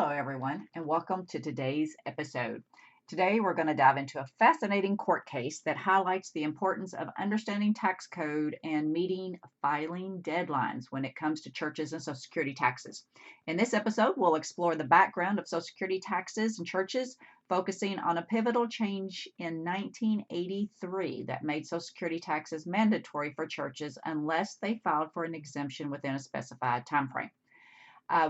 Hello, everyone, and welcome to today's episode. Today, we're going to dive into a fascinating court case that highlights the importance of understanding tax code and meeting filing deadlines when it comes to churches and Social Security taxes. In this episode, we'll explore the background of Social Security taxes and churches, focusing on a pivotal change in 1983 that made Social Security taxes mandatory for churches unless they filed for an exemption within a specified time frame.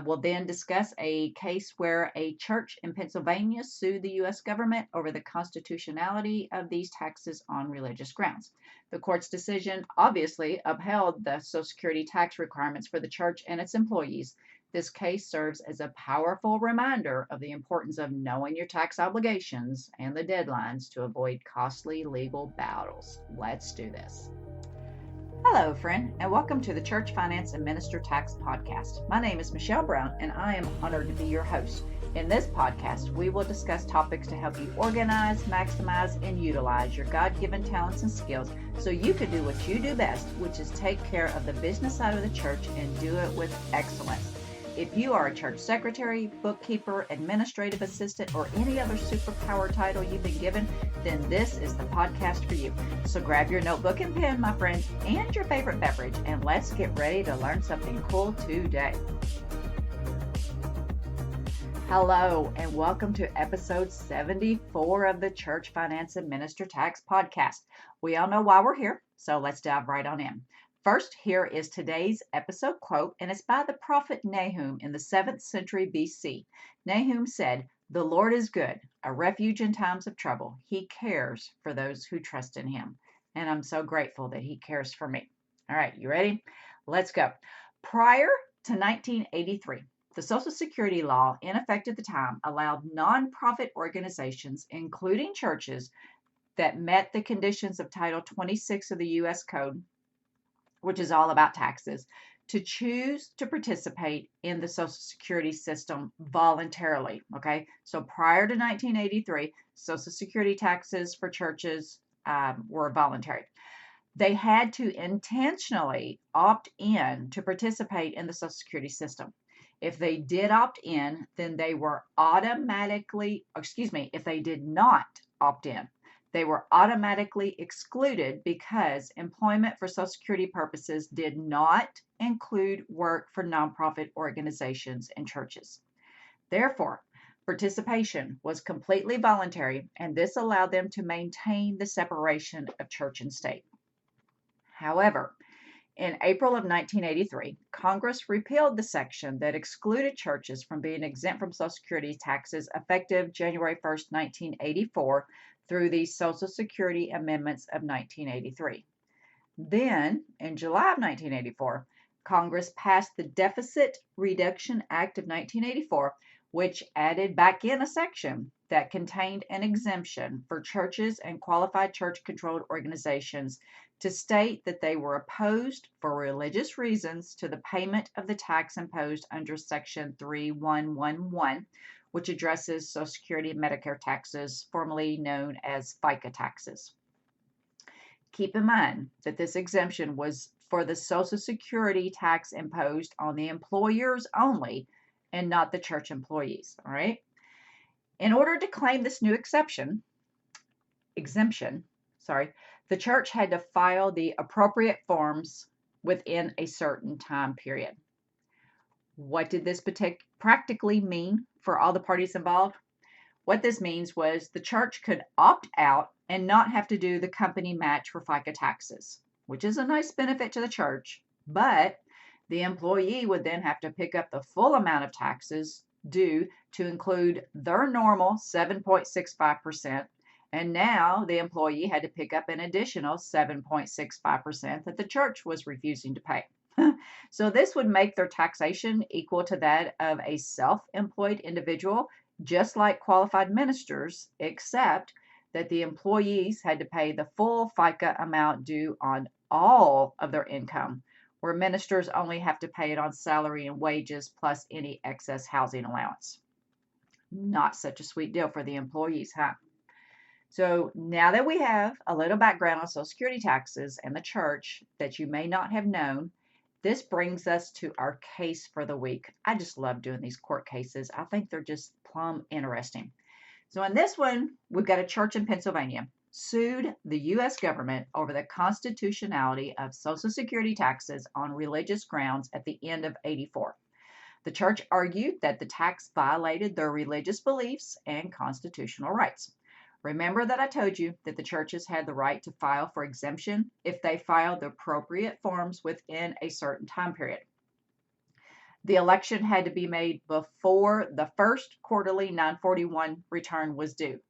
We'll then discuss a case where a church in Pennsylvania sued the U.S. government over the constitutionality of these taxes on religious grounds. The court's decision obviously upheld the Social Security tax requirements for the church and its employees. This case serves as a powerful reminder of the importance of knowing your tax obligations and the deadlines to avoid costly legal battles. Let's do this. Hello, friend, and welcome to the Church Finance and Minister Tax Podcast. My name is Michelle Brown, and I am honored to be your host. In this podcast, we will discuss topics to help you organize, maximize, and utilize your God-given talents and skills so you can do what you do best, which is take care of the business side of the church and do it with excellence. If you are a church secretary, bookkeeper, administrative assistant, or any other superpower title you've been given, then this is the podcast for you. So grab your notebook and pen, my friend, and your favorite beverage, and let's get ready to learn something cool today. Hello, and welcome to episode 74 of the Church Finance and Minister Tax Podcast. We all know why we're here, so let's dive right on in. First, here is today's episode quote, and it's by the prophet Nahum in the 7th century BC. Nahum said, "The Lord is good, a refuge in times of trouble. He cares for those who trust in him." And I'm so grateful that he cares for me. All right, you ready? Let's go. Prior to 1983, the Social Security law in effect at the time allowed nonprofit organizations, including churches, that met the conditions of Title 26 of the U.S. Code, which is all about taxes, to choose to participate in the Social Security system voluntarily. Okay, so prior to 1983, Social Security taxes for churches were voluntary. They had to intentionally opt in to participate in the Social Security system. If they did opt in, then they were if they did not opt in, they were automatically excluded because employment for Social Security purposes did not include work for nonprofit organizations and churches. Therefore, participation was completely voluntary, and this allowed them to maintain the separation of church and state. However, in April of 1983, Congress repealed the section that excluded churches from being exempt from Social Security taxes effective January 1st, 1984, through the Social Security Amendments of 1983. Then, in July of 1984, Congress passed the Deficit Reduction Act of 1984, which added back in a section that contained an exemption for churches and qualified church-controlled organizations to state that they were opposed for religious reasons to the payment of the tax imposed under Section 3111, which addresses Social Security and Medicare taxes, formerly known as FICA taxes. Keep in mind that this exemption was for the Social Security tax imposed on the employers only and not the church employees, all right? In order to claim this new exemption, the church had to file the appropriate forms within a certain time period. What did this practically mean for all the parties involved? What this means was the church could opt out and not have to do the company match for FICA taxes, which is a nice benefit to the church, but the employee would then have to pick up the full amount of taxes due to include their normal 7.65%, and now the employee had to pick up an additional 7.65% that the church was refusing to pay. So this would make their taxation equal to that of a self-employed individual, just like qualified ministers, except that the employees had to pay the full FICA amount due on all of their income, where ministers only have to pay it on salary and wages plus any excess housing allowance. Not such a sweet deal for the employees, huh? So now that we have a little background on Social Security taxes and the church that you may not have known, This brings us to our case for the week. I just love doing these court cases. I think they're just plumb interesting. So in this one, we've got a church in Pennsylvania sued the U.S. government over the constitutionality of Social Security taxes on religious grounds at the end of '84. The church argued that the tax violated their religious beliefs and constitutional rights. Remember that I told you that the churches had the right to file for exemption if they filed the appropriate forms within a certain time period. The election had to be made before the first quarterly 941 return was due,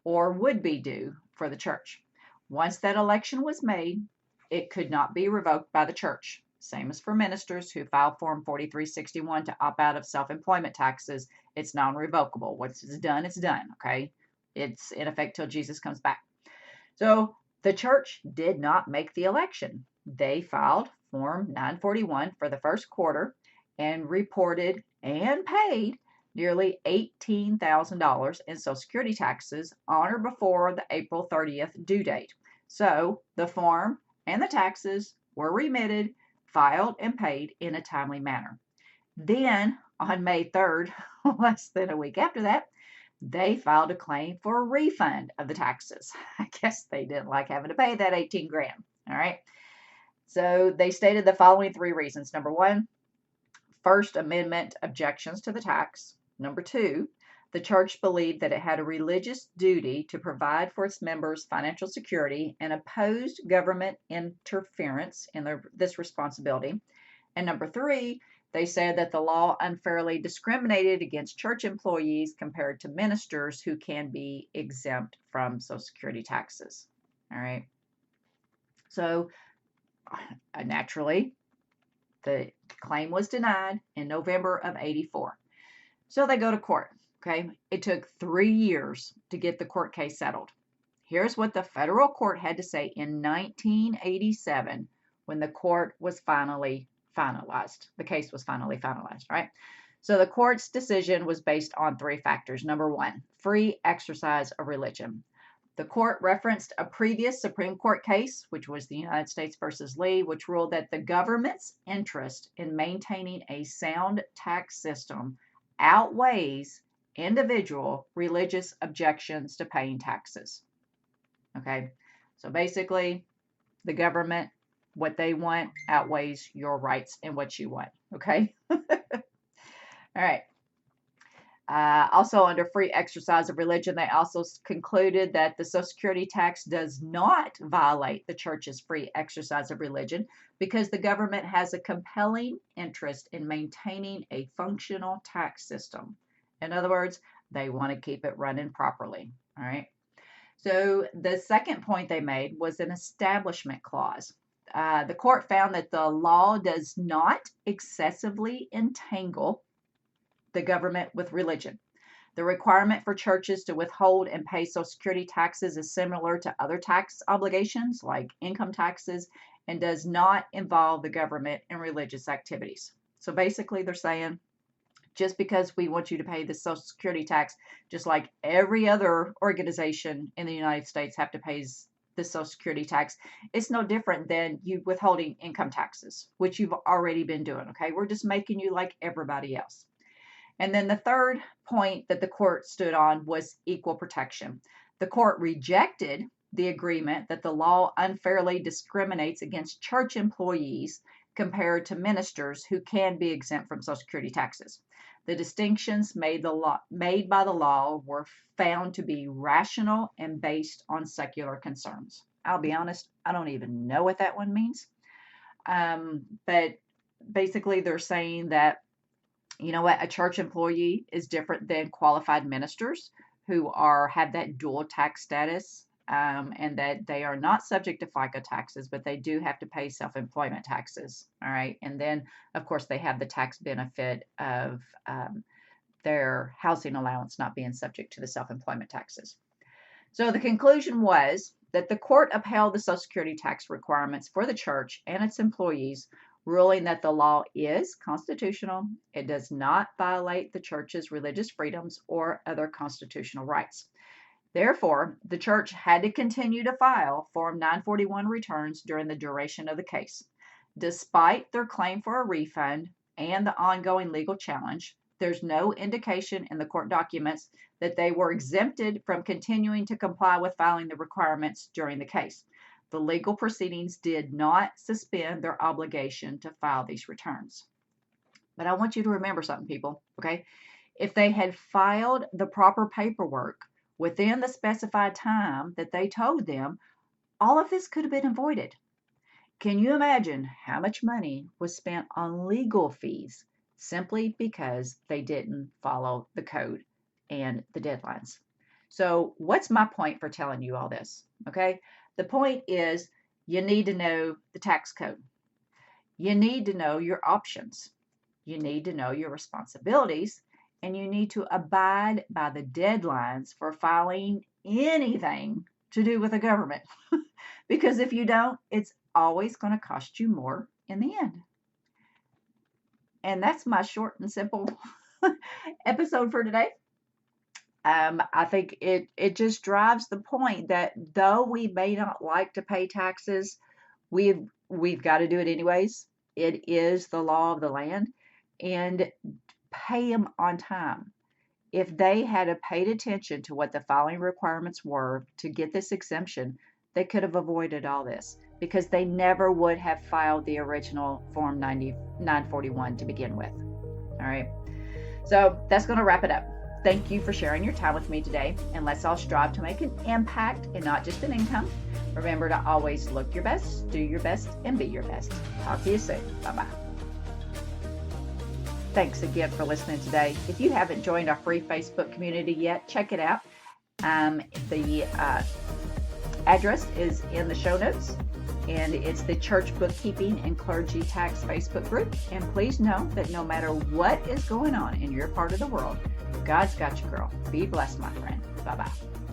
or would be due for the church. Once that election was made, it could not be revoked by the church. Same as for ministers who file Form 4361 to opt out of self-employment taxes. It's non-revocable. Once it's done, okay? It's in effect till Jesus comes back. So the church did not make the election. They filed Form 941 for the first quarter and reported and paid nearly $18,000 in Social Security taxes on or before the April 30th due date. So the form and the taxes were remitted, filed, and paid in a timely manner. Then on May 3rd, less than a week after that, they filed a claim for a refund of the taxes. I guess they didn't like having to pay that 18 grand. All right. So they stated the following three reasons. Number one, First Amendment objections to the tax. Number two, the church believed that it had a religious duty to provide for its members financial security and opposed government interference in this responsibility. And number three, they said that the law unfairly discriminated against church employees compared to ministers who can be exempt from Social Security taxes. All right. So naturally, the claim was denied in November of '84. So they go to court. Okay. It took 3 years to get the court case settled. Here's what the federal court had to say in 1987 when the court was finally finalized. The case was finally finalized, right? So the court's decision was based on three factors. Number one, free exercise of religion. The court referenced a previous Supreme Court case, which was the United States versus Lee, which ruled that the government's interest in maintaining a sound tax system outweighs individual religious objections to paying taxes. Okay, so basically, the government, what they want outweighs your rights and what you want. Okay. All right. Also, under free exercise of religion, they also concluded that the Social Security tax does not violate the church's free exercise of religion because the government has a compelling interest in maintaining a functional tax system. In other words, they want to keep it running properly. All right. So the second point they made was an establishment clause. The court found that the law does not excessively entangle the government with religion. The requirement for churches to withhold and pay Social Security taxes is similar to other tax obligations like income taxes and does not involve the government in religious activities. So basically they're saying just because we want you to pay the Social Security tax, just like every other organization in the United States have to pay the Social Security tax, it's no different than you withholding income taxes, which you've already been doing, okay? We're just making you like everybody else. And then the third point that the court stood on was equal protection. The court rejected the agreement that the law unfairly discriminates against church employees compared to ministers who can be exempt from Social Security taxes. The distinctions made by the law were found to be rational and based on secular concerns. I'll be honest, I don't even know what that one means. But basically they're saying that, you know what, a church employee is different than qualified ministers who have that dual tax status, and that they are not subject to FICA taxes, but they do have to pay self-employment taxes. All right. And then, of course, they have the tax benefit of their housing allowance not being subject to the self-employment taxes. So the conclusion was that the court upheld the Social Security tax requirements for the church and its employees, ruling that the law is constitutional. It does not violate the church's religious freedoms or other constitutional rights. Therefore, the church had to continue to file Form 941 returns during the duration of the case. Despite their claim for a refund and the ongoing legal challenge, there's no indication in the court documents that they were exempted from continuing to comply with filing the requirements during the case. The legal proceedings did not suspend their obligation to file these returns. But I want you to remember something, people, okay? If they had filed the proper paperwork within the specified time that they told them, all of this could have been avoided. Can you imagine how much money was spent on legal fees simply because they didn't follow the code and the deadlines? So what's my point for telling you all this? Okay, the point is you need to know the tax code. You need to know your options. You need to know your responsibilities, and you need to abide by the deadlines for filing anything to do with the government. Because if you don't, it's always going to cost you more in the end. And that's my short and simple episode for today. I think it just drives the point that though we may not like to pay taxes, we've got to do it anyways. It is the law of the land, and pay them on time. If they had paid attention to what the filing requirements were to get this exemption, they could have avoided all this because they never would have filed the original Form 941 to begin with. All right. So that's going to wrap it up. Thank you for sharing your time with me today, and let's all strive to make an impact and not just an income. Remember to always look your best, do your best, and be your best. Talk to you soon. Bye-bye. Thanks again for listening today. If you haven't joined our free Facebook community yet, check it out. The address is in the show notes, and it's the Church Bookkeeping and Clergy Tax Facebook group. And please know that no matter what is going on in your part of the world, God's got you, girl. Be blessed, my friend. Bye-bye.